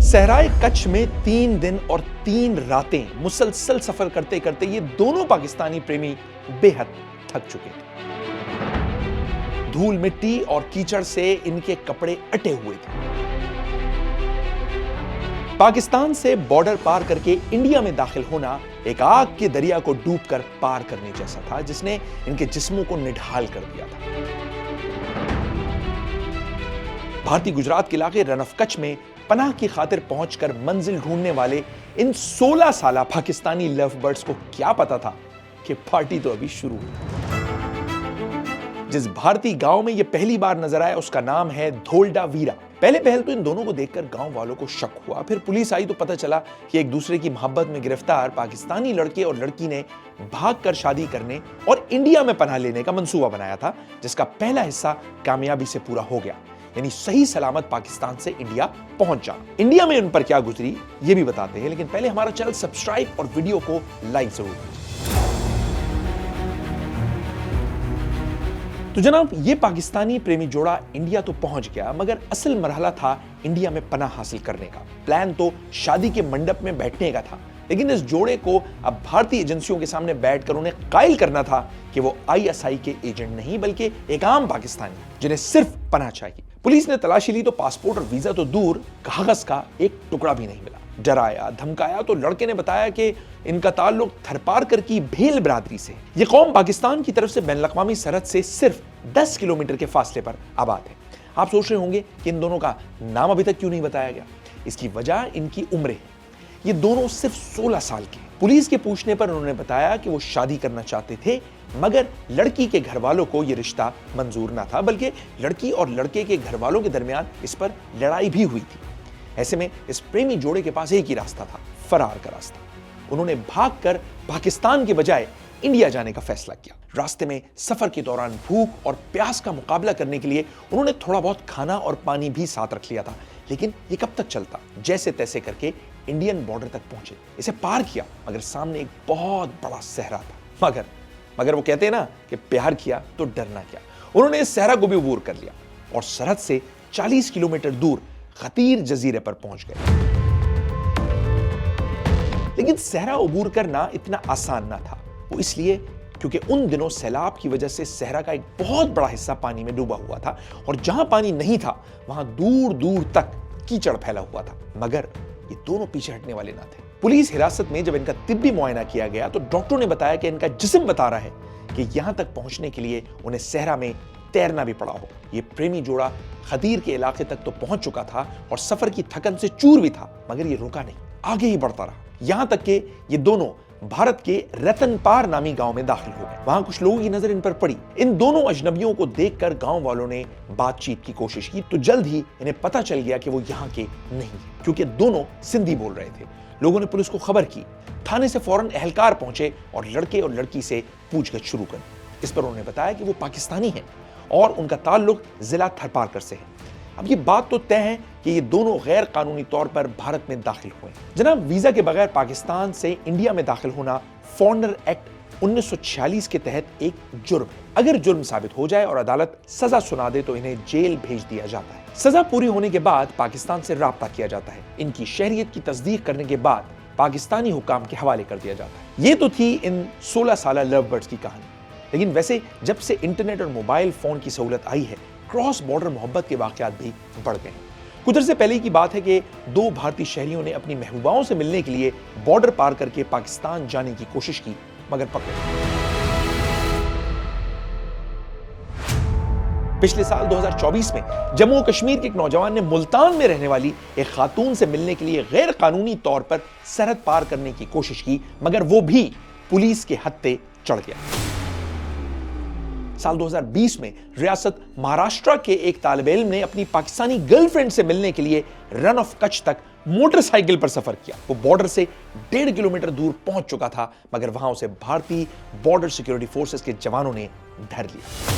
صحرائے کچھ میں 3 دن اور 3 راتیں مسلسل سفر کرتے کرتے یہ دونوں پاکستانی پریمی بے حد تھک چکے تھے۔ دھول مٹی اور کیچڑ سے ان کے کپڑے اٹے ہوئے تھے۔ پاکستان سے بارڈر پار کر کے انڈیا میں داخل ہونا ایک آگ کے دریا کو ڈوب کر پار کرنے جیسا تھا جس نے ان کے جسموں کو نڈھال کر دیا تھا۔ بھارتی گجرات کے علاقے رن آف کچھ میں پناہ کی خاطر پہنچ کر منزل ڈھونڈنے والے ان 16 سالہ پاکستانی لو برڈز کو کیا پتا تھا کہ پارٹی تو ابھی شروع ہوئی۔ جس بھارتی گاؤں میں یہ پہلی بار نظر آیا اس کا نام ہے دھولڈا ویرا۔ پہلے پہل تو ان دونوں کو دیکھ کر گاؤں والوں کو شک ہوا، پھر پولیس آئی تو پتہ چلا کہ ایک دوسرے کی محبت میں گرفتار پاکستانی لڑکے اور لڑکی نے بھاگ کر شادی کرنے اور انڈیا میں پناہ لینے کا منصوبہ بنایا تھا، جس کا پہلا حصہ کامیابی سے پورا ہو گیا، یعنی صحیح سلامت پاکستان سے انڈیا پہنچ جانا۔ انڈیا میں ان پر کیا گزری یہ بھی بتاتے ہیں، لیکن پہلے ہمارا چینل سبسکرائب اور ویڈیو کو لائک ضرور کیجیے۔ تو جناب یہ پاکستانی پریمی جوڑا انڈیا تو پہنچ گیا، مگر اصل مرحلہ تھا انڈیا میں پناہ حاصل کرنے کا۔ پلان تو شادی کے منڈپ میں بیٹھنے کا تھا، لیکن اس جوڑے کو اب بھارتی ایجنسیوں کے سامنے بیٹھ کر انہیں قائل کرنا تھا کہ وہ ISI کے ایجنٹ نہیں بلکہ ایک عام پاکستانی جنہیں صرف پناہ چاہیے۔ پولیس نے تلاشی لی تو پاسپورٹ اور ویزا تو دور، کاغذ کا ایک ٹکڑا بھی نہیں ملا۔ ڈرایا دھمکایا تو لڑکے نے بتایا کہ ان کا تعلق تھرپارکر کی بھیل برادری سے۔ یہ قوم پاکستان کی طرف سے بین الاقوامی سرحد سے صرف 10 کلومیٹر کے فاصلے پر آباد ہے۔ آپ سوچ رہے ہوں گے کہ ان دونوں کا نام ابھی تک کیوں نہیں بتایا گیا؟ اس کی وجہ ان کی عمریں ہیں۔ یہ دونوں صرف 16 سال کے ہیں۔ پولیس کے پوچھنے پر انہوں نے بتایا کہ وہ شادی کرنا چاہتے تھے، مگر لڑکی کے گھر والوں کو یہ رشتہ منظور نہ تھا، بلکہ لڑکی اور لڑکے کے گھر والوں کے درمیان اس پر لڑائی بھی ہوئی تھی۔ ایسے میں اس پریمی جوڑے کے پاس ایک ہی راستہ تھا، فرار کا راستہ۔ انہوں نے بھاگ کر پاکستان کے بجائے انڈیا جانے کا فیصلہ کیا۔ راستے میں سفر کے دوران بھوک اور پیاس کا مقابلہ کرنے کے لیے انہوں نے تھوڑا بہت کھانا اور پانی بھی ساتھ رکھ لیا تھا، لیکن یہ کب تک چلتا؟ جیسے تیسے کر کے انڈین بارڈر تک پہنچے، اسے پار کیا، مگر سامنے ایک بہت بڑا صحرا تھا۔ مگر وہ کہتے ہیں نا کہ پیار کیا تو ڈرنا کیا۔ انہوں نے اس صحرا کو بھی عبور کر لیا اور سرحد سے 40 کلومیٹر دور خطیر جزیرے پر پہنچ گئے۔ لیکن صحرا عبور کرنا اتنا آسان نہ تھا، وہ اس لیے کیونکہ ان دنوں سیلاب کی وجہ سے صحرا کا ایک بہت بڑا حصہ پانی میں ڈوبا ہوا تھا، اور جہاں پانی نہیں تھا وہاں دور دور تک کیچڑ پھیلا ہوا تھا۔ مگر یہ دونوں پیچھے ہٹنے والے نہ تھے۔ پولیس حراست میں جب ان کا طبی معائنہ کیا گیا تو ڈاکٹروں نے بتایا کہ ان کا جسم بتا رہا ہے کہ یہاں تک پہنچنے کے لیے انہیں صحرا میں تیرنا بھی پڑا ہو۔ یہ پریمی جوڑا خدیر کے علاقے تک تو پہنچ چکا تھا اور سفر کی تھکن سے چور بھی تھا، مگر یہ رکا نہیں، آگے ہی بڑھتا رہا، یہاں تک کہ یہ دونوں بھارت کے رتن پار نامی گاؤں میں داخل ہو گئے۔ وہاں کچھ لوگوں کی نظر ان پر پڑی۔ ان دونوں اجنبیوں کو دیکھ کر گاؤں والوں نے بات چیت کی کوشش کی تو جلد ہی انہیں پتا چل گیا کہ وہ یہاں کے نہیں ہیں، کیونکہ دونوں سندھی بول رہے تھے۔ لوگوں نے پولیس کو خبر کی، تھانے سے فوراً اہلکار پہنچے اور لڑکے اور لڑکی سے پوچھ گچھ شروع کر دی۔ اس پر انہوں نے بتایا کہ وہ پاکستانی ہیں اور ان کا تعلق ضلع تھرپارکر سے ہے۔ اب یہ بات تو طے ہے کہ یہ دونوں غیر قانونی طور پر بھارت میں داخل ہوئے ہیں۔ جناب ویزا کے بغیر پاکستان سے انڈیا میں داخل ہونا فارنر ایکٹ 1946 کے تحت ایک جرم ہے۔ اگر جرم ثابت ہو جائے اور عدالت سزا سنا دے تو انہیں جیل بھیج دیا جاتا ہے۔ سزا پوری ہونے کے بعد پاکستان سے رابطہ کیا جاتا ہے، ان کی شہریت کی تصدیق کرنے کے بعد پاکستانی حکام کے حوالے کر دیا جاتا ہے۔ یہ تو تھی ان 16 سالہ لو برڈز کی کہانی، لیکن ویسے جب سے انٹرنیٹ اور موبائل فون کی سہولت آئی ہے، کراس بارڈر محبت کے واقعات بھی بڑھ گئے ہیں۔ کچھ عرصے پہلے کی بات ہے کہ 2 بھارتی شہریوں نے اپنی محبوباؤں سے ملنے کے لیے بارڈر پار کر کے پاکستان جانے کی کوشش کی، مگر پکڑے۔ پچھلے سال 2024 میں جموں و کشمیر کے ایک نوجوان نے ملتان میں رہنے والی ایک خاتون سے ملنے کے لیے غیر قانونی طور پر سرحد پار کرنے کی کوشش کی، مگر وہ بھی پولیس کے ہتھے چڑھ گیا۔ سال 2020 میں ریاست مہاراشٹرا کے ایک طالب علم نے اپنی پاکستانی گرل فرینڈ سے ملنے کے لیے رن آف کچھ تک موٹر سائیکل پر سفر کیا۔ وہ بارڈر سے 1.5 کلومیٹر دور پہنچ چکا تھا، مگر وہاں اسے بھارتی بارڈر سیکیورٹی فورسز کے جوانوں نے دھر لیا۔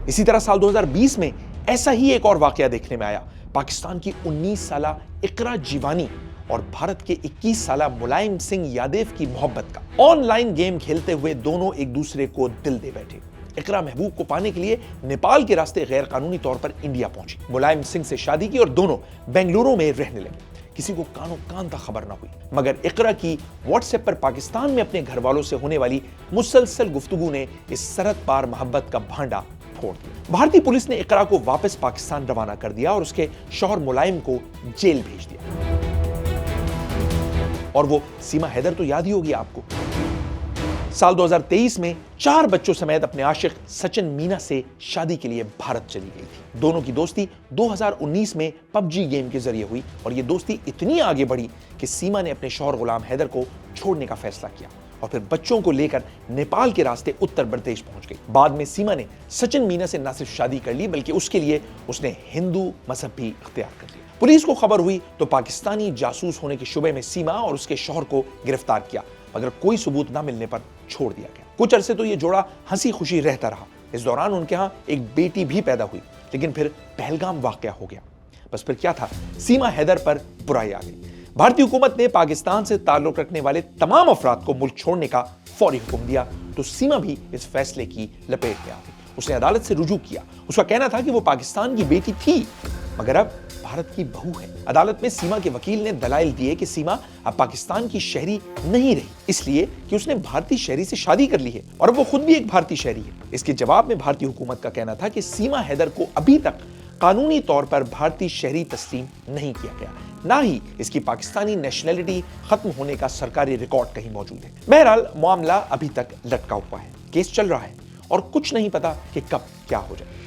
اسی طرح سال 2020 میں ایسا ہی ایک اور واقعہ دیکھنے میں آیا۔ پاکستان کی 19 سالہ اقرا جیوانی اور بھارت کے 21 سالہ ملائم سنگھ یادیو کی محبت کا آن لائن گیم کھیلتے ہوئے دونوں ایک دوسرے کو دل دے بیٹھے۔ اقرا محبوب کو پانے کے لیے نیپال کے راستے غیر قانونی طور پر انڈیا پہنچی، ملائم سنگھ سے شادی کی اور دونوں بنگلورو میں رہنے لگے۔ کسی کو کانوں کان تک خبر نہ ہوئی، مگر اقرا کی واٹس ایپ پر پاکستان میں اپنے گھر والوں سے ہونے والی مسلسل گفتگو نے اس سرحد پار محبت کا بھانڈا پھوڑ دیا۔ بھارتی پولیس نے اقرا کو واپس پاکستان روانہ کر دیا اور اس کے شوہر ملائم کو جیل بھیج دیا۔ اور وہ سیما حیدر تو یاد ہی ہوگی آپ کو، سال 2023 میں 4 بچوں سمیت اپنے عاشق سچن مینا سے شادی کے لیے بھارت چلی گئی تھی۔ دونوں کی دوستی 2019 میں پب جی گیم کے ذریعے ہوئی اور یہ دوستی اتنی آگے بڑھی کہ سیما نے اپنے شوہر غلام حیدر کو چھوڑنے کا فیصلہ کیا اور پھر بچوں کو لے کر نیپال کے راستے اتر پردیش پہنچ گئی۔ بعد میں سیما نے سچن مینا سے نہ صرف شادی کر لی بلکہ اس کے لیے اس نے ہندو مذہب بھی اختیار کر لیا۔ پولیس کو خبر ہوئی تو پاکستانی جاسوس ہونے کے شبے میں سیما اور اس کے شوہر کو گرفتار کیا، مگر کوئی ثبوت نہ ملنے پر چھوڑ دیا گیا۔ کچھ عرصے تو یہ جوڑا ہنسی خوشی رہتا رہا۔ اس دوران ان کے ہاں ایک بیٹی بھی پیدا ہوئی، لیکن پھر پہلگام واقعہ ہو گیا۔ بس پھر کیا تھا، سیما حیدر پر برائی آ گئی۔ بھارتی حکومت نے پاکستان سے تعلق رکھنے والے تمام افراد کو ملک چھوڑنے کا فوری حکم دیا تو سیما بھی اس فیصلے کی لپیٹ میں آ گئی۔ اس نے عدالت سے رجوع کیا۔ اس کا کہنا تھا کہ وہ پاکستان کی بیٹی تھی مگر اب بھارت کی بہو ہے۔ عدالت میں سیما کے وکیل نے دلائل دیے کہ سیما اب پاکستان کی شہری نہیں رہی، اس لیے کہ اس نے بھارتی شہری سے شادی کر لی ہے اور وہ خود بھی ایک بھارتی شہری ہے۔ اس کے جواب میں بھارتی حکومت کا کہنا تھا کہ سیما حیدر کو ابھی تک قانونی طور پر بھارتی شہری تسلیم نہیں کیا گیا، نہ ہی اس کی پاکستانی نیشنلٹی ختم ہونے کا سرکاری ریکارڈ کہیں موجود ہے۔ بہرحال معاملہ ابھی تک لٹکا ہوا ہے، کیس چل رہا ہے اور کچھ نہیں پتا کہ کب کیا ہو جائے۔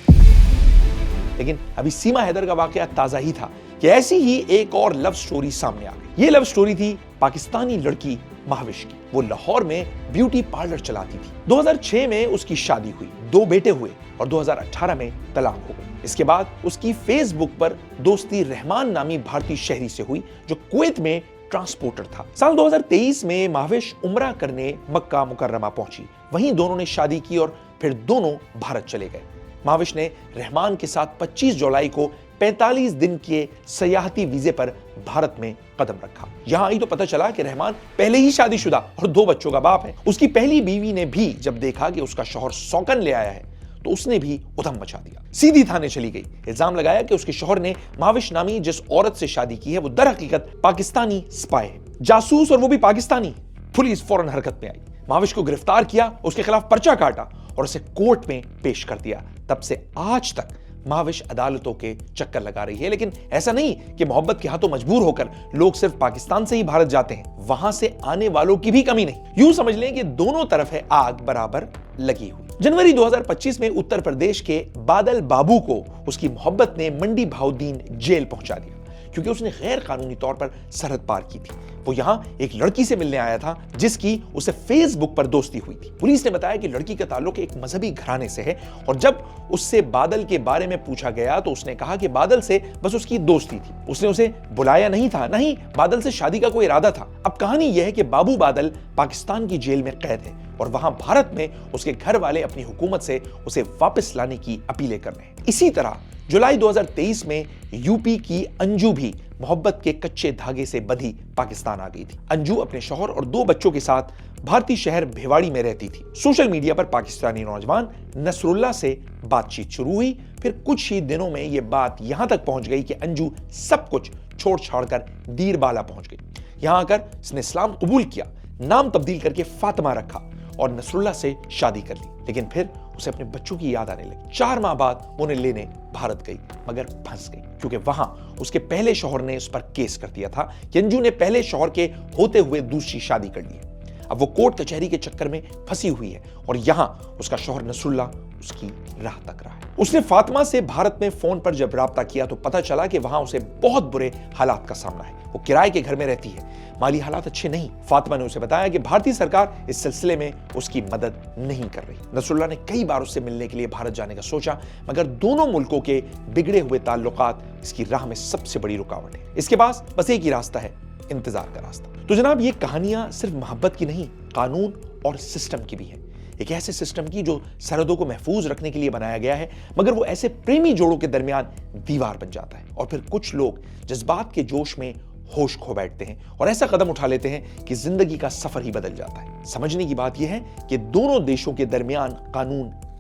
لیکن ابھی سیما حیدر کا واقعہ تازہ ہی تھا کہ ایسی ہی ایک اور لو سٹوری سامنے آ گئی۔ یہ لو سٹوری تھی پاکستانی لڑکی مہوش کی۔ وہ لاہور میں بیوٹی پارلر چلاتی تھی۔ 2006 میں اس کی شادی ہوئی، 2 بیٹے ہوئے اور 2018 میں طلاق ہو گئی۔ اس کے بعد اس کی فیس بک پر دوستی رحمان نامی بھارتی شہری سے ہوئی جو کویت میں ٹرانسپورٹر تھا۔ سال 2023 میں مہوش عمرہ کرنے مکہ مکرمہ پہنچی، وہیں دونوں نے شادی کی اور پھر دونوں بھارت چلے گئے۔ مہوش نے رحمان کے ساتھ 25 جولائی کو 45 دن کے سیاحتی ویزے پر بھارت میں قدم رکھا۔ یہاں آئی تو پتہ چلا کہ رحمان پہلے ہی شادی شدہ اور 2 بچوں کا باپ ہے۔ اس کی پہلی بیوی نے بھی جب دیکھا کہ اس کا شوہر سوکن لے آیا ہے تو اس نے بھی ادھم مچا دیا، سیدھی تھانے چلی گئی۔ الزام لگایا کہ اس کے شوہر نے مہوش نامی جس عورت سے شادی کی ہے وہ در حقیقت پاکستانی سپائی ہے، جاسوس، اور وہ بھی پاکستانی۔ پولیس فوراً حرکت میں آئی، مہوش کو گرفتار کیا، اس کے خلاف پرچہ کاٹا اور اسے کورٹ میں پیش کر دیا۔ تب سے آج تک مہوش عدالتوں کے چکر لگا رہی ہے، لیکن ایسا نہیں کہ محبت کے ہاتھوں مجبور ہو کر لوگ صرف پاکستان سے ہی بھارت جاتے ہیں، وہاں سے آنے والوں کی بھی کمی نہیں۔ یوں سمجھ لیں کہ دونوں طرف ہے آگ برابر لگی ہوئی۔ جنوری 2025 میں اتر پردیش کے بادل بابو کو اس کی محبت نے منڈی بہاؤدین جیل پہنچا دیا کیونکہ اس نے غیر قانونی طور پر سرحد پار کی تھی۔ وہ یہاں ایک لڑکی سے ملنے آیا تھا جس کی اسے فیس بک پر دوستی ہوئی تھی۔ پولیس نے بتایا کہ لڑکی کا تعلق ایک مذہبی گھرانے سے ہے اور جب اس سے بادل کے بارے میں پوچھا گیا تو اس نے کہا کہ بادل سے بس اس کی دوستی تھی، اس نے اسے بلایا نہیں تھا، نہ ہی بادل سے شادی کا کوئی ارادہ تھا۔ اب کہانی یہ ہے کہ بابو بادل پاکستان کی جیل میں قید ہے اور وہاں بھارت میں اس کے گھر والے اپنی حکومت سے اسے واپس لانے کی اپیلیں کر رہے ہیں۔ اسی طرح جولائی 2023 میں یو پی کی انجو بھی محبت کے کچے دھاگے سے بدھی پاکستان آ گئی تھی۔ انجو اپنے شوہر اور 2 بچوں کے ساتھ بھارتی شہر بھیواڑی میں رہتی تھی۔ سوشل میڈیا پر پاکستانی نوجوان نصر اللہ سے بات چیت شروع ہوئی، پھر کچھ ہی دنوں میں یہ بات یہاں تک پہنچ گئی کہ انجو سب کچھ چھوڑ چھاڑ کر دیر بالا پہنچ گئی۔ یہاں آ کر اس نے اسلام قبول کیا، نام تبدیل کر کے فاطمہ رکھا اور نصر اللہ سے شادی کر لی، لیکن پھر اسے اپنے بچوں کی یاد آنے لگی۔ 4 ماہ بعد انہیں لینے بھارت گئی مگر پھنس گئی کیونکہ وہاں اس کے پہلے شوہر نے اس پر کیس کر دیا تھا کہ انجو نے پہلے شوہر کے ہوتے ہوئے دوسری شادی کر لی ہے۔ اب وہ کورٹ کچہری کے چکر میں پھنسی ہوئی ہے اور یہاں اس کا شوہر نصر اللہ اس کی راہ تک رہا ہے۔ اس نے فاطمہ سے بھارت میں فون پر جب رابطہ کیا تو پتہ چلا کہ وہاں اسے بہت برے حالات کا سامنا ہے۔ وہ کرائے کے گھر میں رہتی ہے، مالی حالات اچھے نہیں۔ فاطمہ نے اسے بتایا کہ بھارتی سرکار اس سلسلے میں اس کی مدد نہیں کر رہی۔ نصر اللہ نے کئی بار اس سے ملنے کے لیے بھارت جانے کا سوچا مگر دونوں ملکوں کے بگڑے ہوئے تعلقات اس کی راہ میں سب سے بڑی رکاوٹ ہے۔ اس کے پاس بس ایک ہی راستہ ہے، انتظار کا راستہ۔ تو جناب یہ کہانیاں صرف محبت کی نہیں، قانون اور سسٹم کی بھی ہیں۔ ایک ایسے سسٹم کی جو سرحدوں کو محفوظ رکھنے کے لیے بنایا گیا ہے مگر وہ ایسے پریمی جوڑوں کے درمیان دیوار بن جاتا ہے اور پھر کچھ لوگ جذبات کے جوش میں ہوش کھو بیٹھتے ہیں اور ایسا قدم اٹھا لیتے ہیں کہ زندگی کا سفر ہی بدل جاتا ہے۔ سمجھنے کی بات یہ ہے کہ دونوں دیشوں کے درمیان قانون